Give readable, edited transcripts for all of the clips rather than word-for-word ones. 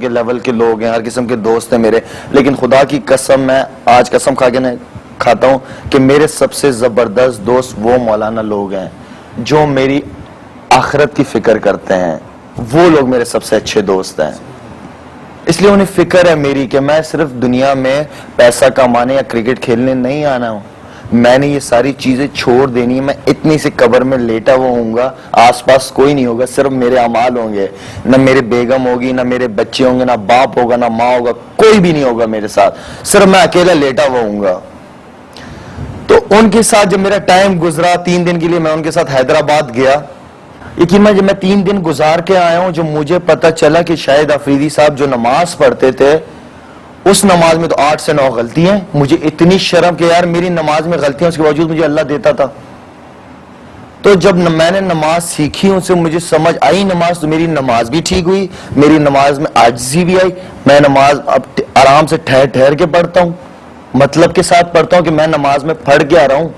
کے لیول کے لوگ ہیں, ہر قسم کے دوست ہیں میرے, لیکن خدا کی قسم میں آج قسم کھا کے کھاتا ہوں کہ میرے سب سے زبردست دوست وہ مولانا لوگ ہیں جو میری آخرت کی فکر کرتے ہیں. وہ لوگ میرے سب سے اچھے دوست ہیں, اس لیے انہیں فکر ہے میری کہ میں صرف دنیا میں پیسہ کمانے یا کرکٹ کھیلنے نہیں آنا ہوں. میں نے یہ ساری چیزیں چھوڑ دینی ہے. میں اتنی سی قبر میں لیٹا ہوا ہوں گا, آس پاس کوئی نہیں ہوگا, صرف میرے اعمال ہوں گے. نہ میرے بیگم ہوگی, نہ میرے بچے ہوں گے, نہ باپ ہوگا, نہ ماں ہوگا, کوئی بھی نہیں ہوگا میرے ساتھ, صرف میں اکیلا لیٹا ہوا ہوں گا. تو ان کے ساتھ جب میرا ٹائم گزرا 3 دن کے لیے, میں ان کے ساتھ حیدرآباد گیا. یقین میں جب میں 3 دن گزار کے آیا ہوں, جو مجھے پتا چلا کہ شاہد افریدی صاحب جو نماز پڑھتے تھے اس نماز میں تو 8 سے 9 غلطی ہیں. مجھے اتنی شرم کہ یار میری نماز میں غلطیاں, اس کے باوجود مجھے اللہ دیتا تھا. تو جب میں نے نماز سیکھی ان سے, مجھے سمجھ آئی نماز, تو میری نماز بھی ٹھیک ہوئی, میری نماز میں عاجزی بھی آئی. میں نماز اب آرام سے ٹھہر کے پڑھتا ہوں, مطلب کے ساتھ پڑھتا ہوں کہ میں نماز میں پڑھ کے آ رہا ہوں.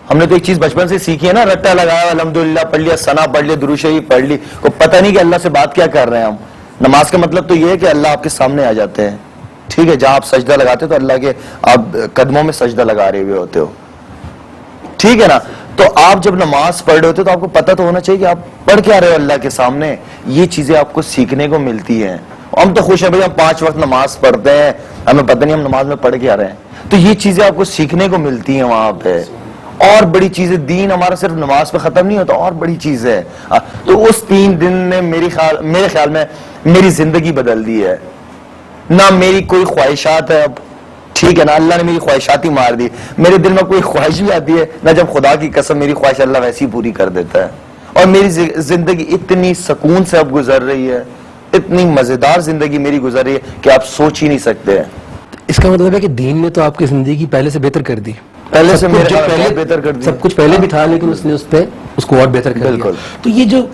ہم نے تو ایک چیز بچپن سے سیکھی ہے نا, رٹا لگایا, الحمدللہ پڑھ لیا, ثنا پڑھ لیا, درود شریف پڑھ لی, کو پتہ نہیں کہ اللہ سے بات کیا کر رہے ہیں ہم. نماز کا مطلب تو یہ ہے کہ اللہ آپ کے سامنے آ جاتے ہیں, ٹھیک ہے, جہاں آپ سجدہ لگاتے تو اللہ کے آپ قدموں میں سجدہ لگا رہے ہوئے ہوتے ہو, ٹھیک ہے نا. تو آپ جب نماز پڑھ رہے ہوتے تو آپ کو پتہ تو ہونا چاہیے کہ آپ پڑھ کے آ رہے ہو اللہ کے سامنے. یہ چیزیں آپ کو سیکھنے کو ملتی ہیں. ہم تو خوش ہیں بھائی, ہم 5 وقت نماز پڑھتے ہیں, ہمیں پتہ نہیں ہم نماز میں پڑھ کے آ رہے ہیں. تو یہ چیزیں آپ کو سیکھنے کو ملتی ہیں وہاں پہ. اور بڑی چیزیں, دین ہمارا صرف نماز پہ ختم نہیں ہوتا, اور بڑی چیز ہے. تو اس 3 دن نے میرے خیال میں میری زندگی بدل دی ہے. نہ میری کوئی خواہشات ہے اب, ٹھیک ہے نا, اللہ نے میری خواہشات ہی مار دی. میرے دل میں کوئی خواہش بھی آتی ہے نہ, جب خدا کی قسم میری خواہش اللہ ویسی پوری کر دیتا ہے. اور میری زندگی اتنی سکون سے اب گزر رہی ہے, اتنی مزیدار زندگی میری گزر رہی ہے کہ آپ سوچ ہی نہیں سکتے. اس کا مطلب ہے کہ دین نے تو آپ کی زندگی پہلے سے بہتر کر دی, پہلے سے بہتر کر دی. سب کچھ پہلے بھی تھا لیکن اس نے اس کو اور بہتر کر دیا. تو یہ جو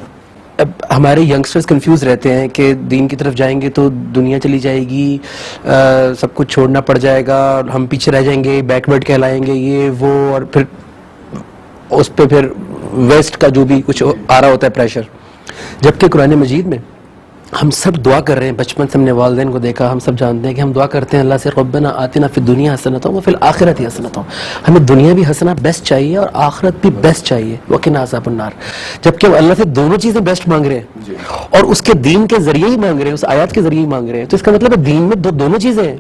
اب ہمارے ینگسٹرز کنفیوز رہتے ہیں کہ دین کی طرف جائیں گے تو دنیا چلی جائے گی, سب کچھ چھوڑنا پڑ جائے گا, ہم پیچھے رہ جائیں گے, بیکورڈ کہلائیں گے, یہ وہ, اور پھر اس پہ پھر ویسٹ کا جو بھی کچھ آ رہا ہوتا ہے پریشر. جبکہ قرآن مجید میں ہم سب دعا کر رہے ہیں, بچپن سے ہم نے والدین کو دیکھا, ہم سب جانتے ہیں کہ ہم دعا کرتے ہیں اللہ سے, ربنا آتنا فی الدنیا حسنۃ وفی الآخرۃ حسنۃ. ہمیں دنیا بھی حسنہ بیسٹ چاہیے اور آخرت بھی بیسٹ چاہیے, وقنا عذاب النار. جبکہ ہم اللہ سے دونوں چیزیں بیسٹ مانگ رہے ہیں اور اس کے دین کے ذریعے ہی مانگ رہے ہیں, اس آیات کے ذریعے ہی مانگ رہے ہیں. تو اس کا مطلب ہے دین میں دونوں چیزیں ہیں.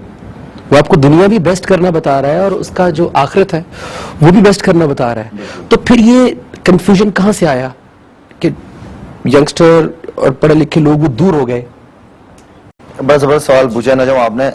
وہ آپ کو دنیا بھی بیسٹ کرنا بتا رہا ہے اور اس کا جو آخرت ہے وہ بھی بیسٹ کرنا بتا رہا ہے. تو پھر یہ کنفیوژن کہاں سے آیا کہ ینگسٹر اور پڑھے لکھے لوگ وہ دور ہو گئے؟ بڑا زبردست سوال پوچھا نا جب آپ نے.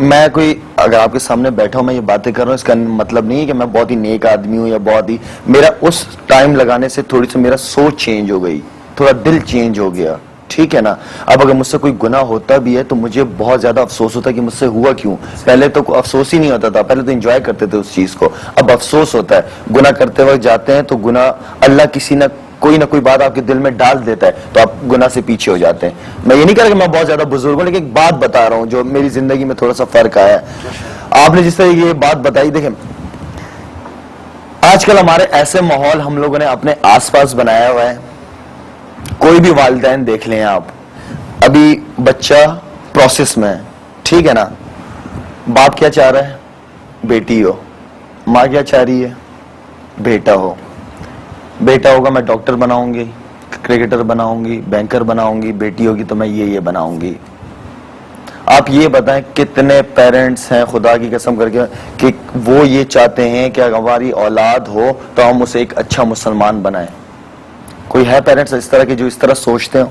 میں کوئی اگر آپ کے سامنے بیٹھا ہوں, میں یہ باتیں کر رہا ہوں, اس کا مطلب نہیں ہے کہ میں بہت ہی نیک آدمی ہوں یا بہت ہی, میرا اس ٹائم لگانے سے تھوڑی سی میرا سوچ چینج ہو گئی, تھوڑا دل چینج ہو گیا, ٹھیک ہے نا. اب اگر مجھ سے کوئی گناہ ہوتا بھی ہے تو مجھے بہت زیادہ افسوس ہوتا ہے کہ مجھ سے ہوا کیوں. پہلے تو افسوس ہی نہیں ہوتا تھا, پہلے تو انجوائے کرتے تھے اس چیز کو, اب افسوس ہوتا ہے. گناہ کرتے وقت جاتے ہیں تو گناہ اللہ کسی نہ کوئی بات آپ کے دل میں ڈال دیتا ہے تو آپ گناہ سے پیچھے ہو جاتے ہیں. میں یہ نہیں کہہ رہا کہ میں بہت زیادہ بزرگ ہوں, لیکن ایک بات بتا رہا ہوں جو میری زندگی میں تھوڑا سا فرق آیا ہے. آپ نے جس طرح یہ بات بتائی, دیکھیں آج کل ہمارے ایسے ماحول ہم لوگوں نے اپنے آس پاس بنایا ہوا ہے. کوئی بھی والدین دیکھ لیں آپ, ابھی بچہ پروسیس میں ہے, ٹھیک ہے نا. باپ کیا چاہ رہا ہے, بیٹی ہو. ماں کیا چاہ رہی ہے, بیٹا ہو. بیٹا ہوگا میں ڈاکٹر بناؤں گی, کرکٹر بناؤں گی, بینکر بناؤں گی. بیٹی ہوگی تو میں یہ بناؤں گی. آپ یہ بتائیں کتنے پیرنٹس ہیں خدا کی قسم کر کے کہ وہ یہ چاہتے ہیں کہ اگر ہماری اولاد ہو تو ہم اسے ایک اچھا مسلمان بنائیں. کوئی ہے پیرنٹس اس طرح کے جو اس طرح سوچتے ہوں؟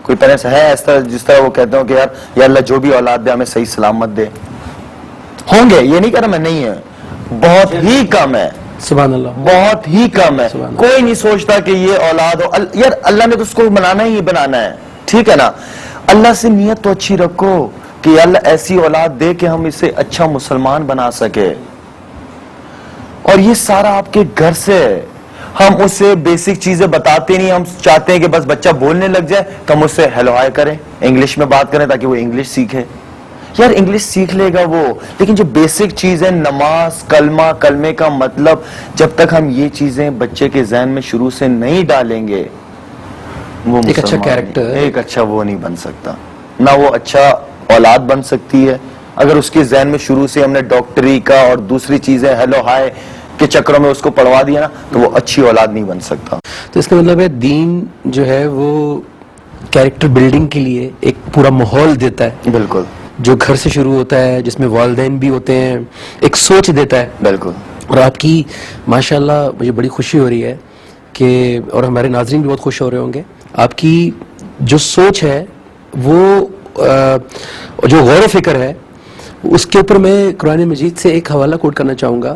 کوئی پیرنٹس ہے اس طرح جس طرح وہ کہتے ہوں کہ یار یا اللہ جو بھی اولاد دے ہمیں صحیح سلامت دے؟ ہوں گے, یہ نہیں کہہ رہا میں نہیں ہے, بہت ہی کم ہے. سبحان اللہ, بہت ہی کم ہے. کوئی نہیں سوچتا کہ یہ اولاد ہو. یار اللہ نے تو اس کو بنانا ہی بنانا ہے, ٹھیک ہے نا. اللہ سے نیت تو اچھی رکھو کہ اللہ ایسی اولاد دے کہ ہم اسے اچھا مسلمان بنا سکے. اور یہ سارا آپ کے گھر سے. ہم اسے بیسک چیزیں بتاتے نہیں, ہم چاہتے ہیں کہ بس بچہ بولنے لگ جائے تو ہم اس سے ہیلو ہائی کریں, انگلش میں بات کریں تاکہ وہ انگلش سیکھے. یار انگلش سیکھ لے گا وہ, لیکن جو بیسک چیز ہے نماز, کلمے کا مطلب, جب تک ہم یہ چیزیں بچے کے ذہن میں شروع سے نہیں ڈالیں گے وہ ایک اچھا کیریکٹر, ایک اچھا وہ نہیں بن سکتا. نہ وہ اچھا اولاد بن سکتی ہے. اگر اس کے ذہن میں شروع سے ہم نے ڈاکٹری کا اور دوسری چیزیں ہیلو ہائے کے چکروں میں اس کو پڑھوا دیا نا تو وہ اچھی اولاد نہیں بن سکتا. تو اس کا مطلب ہے دین جو ہے وہ کیریکٹر بلڈنگ کے لیے ایک پورا ماحول دیتا ہے. بالکل. جو گھر سے شروع ہوتا ہے, جس میں والدین بھی ہوتے ہیں, ایک سوچ دیتا ہے. بالکل. اور آپ کی ماشاءاللہ مجھے بڑی خوشی ہو رہی ہے کہ, اور ہمارے ناظرین بھی بہت خوش ہو رہے ہوں گے, آپ کی جو سوچ ہے وہ جو غور و فکر ہے اس کے اوپر میں قرآن مجید سے ایک حوالہ کوٹ کرنا چاہوں گا.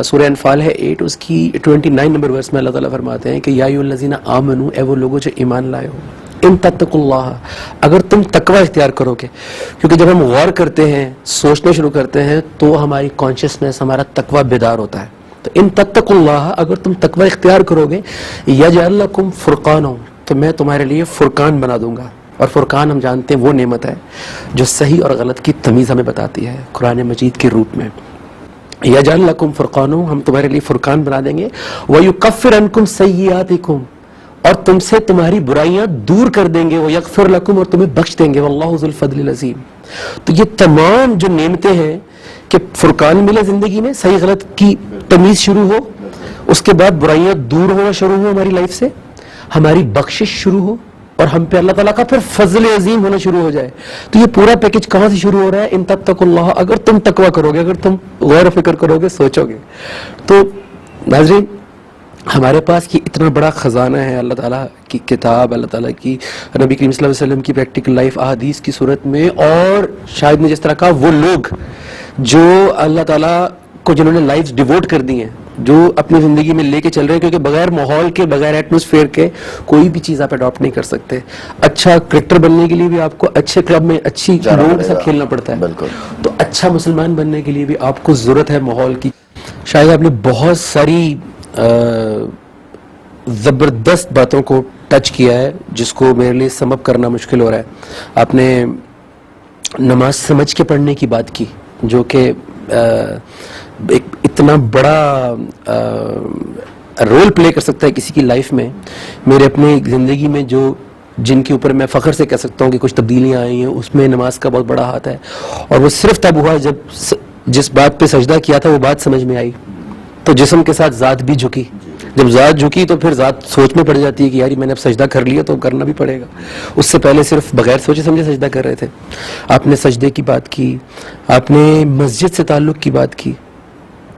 سورہ انفال ہے 8, اس کی 29 نمبر ورس میں اللہ تعالیٰ فرماتے ہیں کہ یا ایھا الذین آمنوا, اے وہ لوگوں جو ایمان لائے ہو, ان تتقوا اللہ, اگر تم تقوی اختیار کرو گے. کیونکہ جب ہم غور کرتے ہیں, سوچنا شروع کرتے ہیں, تو ہماری کانشیسنس, ہمارا تقوی بیدار ہوتا ہے. تو ان تتقوا اللہ, اگر تم تقوی اختیار کرو گے, یجعل لکم فرقانا, تو میں تمہارے لیے فرقان بنا دوں گا. اور فرقان ہم جانتے ہیں وہ نعمت ہے جو صحیح اور غلط کی تمیز ہمیں بتاتی ہے قرآن مجید کے روپ میں. یجعل لکم فرقانا, ہم تمہارے لیے فرقان بنا دیں گے. ویکفر عنکم سیئاتکم, اور تم سے تمہاری برائیاں دور کر دیں گے. ویغفر لکم, اور تمہیں بخش دیں گے. واللہ ذو الفضل العظیم. تو یہ تمام جو نعمتیں ہیں کہ فرقان ملے زندگی میں, صحیح غلط کی تمیز شروع ہو, اس کے بعد برائیاں دور ہونا شروع ہو ہماری لائف سے, ہماری بخشش شروع ہو, اور ہم پہ اللہ تعالیٰ کا پھر فضل عظیم ہونا شروع ہو جائے. تو یہ پورا پیکج کہاں سے شروع ہو رہا ہے؟ ان تتقوا اللہ, اگر تم تقوی کرو گے, اگر تم غور و فکر کرو گے, سوچو گے. تو ناظرین, ہمارے پاس یہ اتنا بڑا خزانہ ہے, اللہ تعالیٰ کی کتاب, اللہ تعالیٰ کی نبی کریم صلی اللہ علیہ وسلم کی پریکٹیکل لائف احادیث کی صورت میں, اور شاید میں جس طرح کہا وہ لوگ جو اللہ تعالیٰ کو جنہوں نے لائف ڈیووٹ کر دی ہیں, جو اپنی زندگی میں لے کے چل رہے ہیں, کیونکہ بغیر ماحول کے, بغیر ایٹماسفیئر کے کوئی بھی چیز آپ اڈاپٹ نہیں کر سکتے. اچھا کرکٹر بننے کے لیے بھی آپ کو اچھے کلب میں اچھی لوگوں کے ساتھ کھیلنا پڑتا ہے. بالکل. تو اچھا مسلمان بننے کے لیے بھی آپ کو ضرورت ہے ماحول کی. شاید آپ نے بہت ساری زبردست باتوں کو ٹچ کیا ہے جس کو میرے لیے سم اپ کرنا مشکل ہو رہا ہے. آپ نے نماز سمجھ کے پڑھنے کی بات کی, جو کہ ایک اتنا بڑا رول پلے کر سکتا ہے کسی کی لائف میں. میرے اپنے زندگی میں جو جن کے اوپر میں فخر سے کہہ سکتا ہوں کہ کچھ تبدیلیاں آئی ہیں, اس میں نماز کا بہت بڑا ہاتھ ہے. اور وہ صرف تب ہوا جب جس بات پہ سجدہ کیا تھا وہ بات سمجھ میں آئی, تو جسم کے ساتھ ذات بھی جھکی. جب ذات جھکی تو پھر ذات سوچ میں پڑ جاتی ہے کہ یار میں نے اب سجدہ کر لیا تو کرنا بھی پڑے گا. اس سے پہلے صرف بغیر سوچے سمجھے سجدہ کر رہے تھے. آپ نے سجدے کی بات کی, آپ نے مسجد سے تعلق کی بات کی,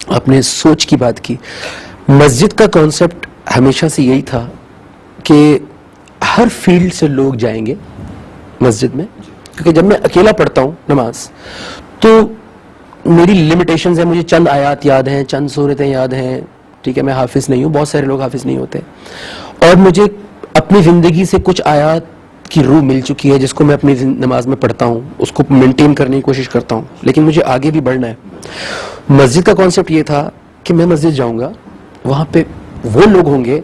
آپ نے سوچ کی بات کی. مسجد کا کانسیپٹ ہمیشہ سے یہی تھا کہ ہر فیلڈ سے لوگ جائیں گے مسجد میں, کیونکہ جب میں اکیلا پڑھتا ہوں نماز تو میری لمیٹیشنز ہیں, مجھے چند آیات یاد ہیں, چند سورتیں یاد ہیں, ٹھیک ہے, میں حافظ نہیں ہوں, بہت سارے لوگ حافظ نہیں ہوتے, اور مجھے اپنی زندگی سے کچھ آیات کی روح مل چکی ہے جس کو میں اپنی نماز میں پڑھتا ہوں, اس کو مینٹین کرنے کی کوشش کرتا ہوں, لیکن مجھے آگے بھی بڑھنا ہے. مسجد کا کانسیپٹ یہ تھا کہ میں مسجد جاؤں گا, وہاں پہ وہ لوگ ہوں گے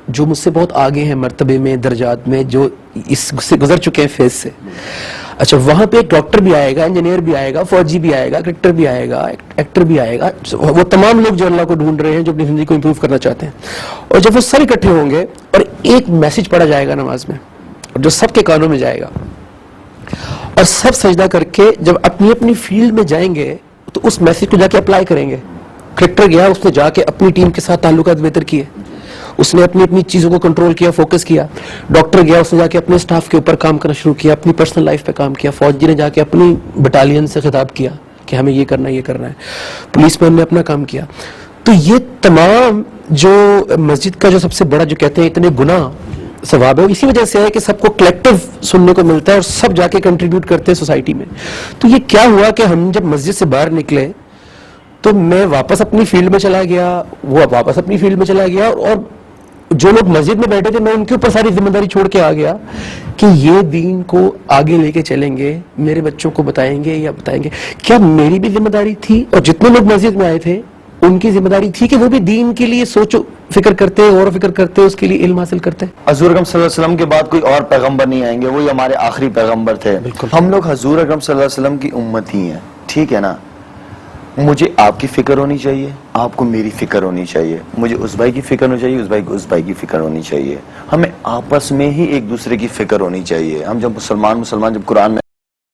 جو مجھ سے بہت آگے ہیں مرتبے میں, درجات میں, جو اس سے گزر چکے ہیں فیز سے. اچھا, وہاں پہ ایک ڈاکٹر بھی آئے گا, انجینئر بھی آئے گا, فوجی بھی آئے گا, کرکٹر بھی آئے گا, ایکٹر بھی آئے گا, وہ تمام لوگ جو اللہ کو ڈھونڈ رہے ہیں, جو اپنی زندگی کو امپروو کرنا چاہتے ہیں. اور جب وہ سب اکٹھے ہوں گے اور ایک میسج پڑھا جائے گا نماز میں, اور جو سب کے کانوں میں جائے گا, اور سب سجدہ کر کے جب اپنی اپنی فیلڈ میں جائیں گے تو اس میسج کو جا کے اپلائی کریں گے. کرکٹر گیا, اس نے جا کے اپنی ٹیم کے ساتھ تعلقات بہتر کیے, اس نے اپنی اپنی چیزوں کو کنٹرول کیا, فوکس کیا. ڈاکٹر گیا, اس نے جا کے اپنے سٹاف کے اوپر کام کرنا شروع کیا, اپنی پرسنل لائف پہ کام کیا. فوجی نے جا کے اپنی بٹالین سے خطاب کیا کہ ہمیں یہ کرنا ہے, یہ کرنا ہے. پولیس مین نے اپنا کام کیا. تو یہ تمام جو مسجد کا جو سب سے بڑا جو کہتے ہیں اتنے گناہ ثواب ہے, اسی وجہ سے ہے کہ سب کو کلیکٹیو سننے کو ملتا ہے اور سب جا کے کنٹریبیوٹ کرتے ہیں سوسائٹی میں. تو یہ کیا ہوا کہ ہم جب مسجد سے باہر نکلے تو میں واپس اپنی فیلڈ میں چلا گیا, وہ واپس اپنی فیلڈ میں چلا گیا, اور جو لوگ مسجد میں بیٹھے تھے میں ان کے اوپر ساری ذمہ داری چھوڑ کے آ گیا کہ یہ دین کو آگے لے کے چلیں گے, میرے بچوں کو بتائیں گے یا بتائیں گے. کیا میری بھی ذمہ داری تھی, اور جتنے لوگ مسجد میں آئے تھے ان کی ذمہ داری تھی کہ وہ بھی دین کے لیے سوچو فکر کرتے, غور و فکر کرتے, اس کے لیے علم حاصل کرتے. حضور اکرم صلی اللہ علیہ وسلم کے بعد کوئی اور پیغمبر نہیں آئیں گے, وہی ہمارے آخری پیغمبر تھے. ہم لوگ حضور اکرم صلی اللہ علیہ وسلم کی امت ہی ہیں, ٹھیک ہے نا. مجھے آپ کی فکر ہونی چاہیے, آپ کو میری فکر ہونی چاہیے, مجھے اس بھائی کی فکر ہونی چاہیے, اس بھائی کو اس بھائی کی فکر ہونی چاہیے. ہمیں آپس میں ہی ایک دوسرے کی فکر ہونی چاہیے. ہم جب مسلمان جب قرآن میں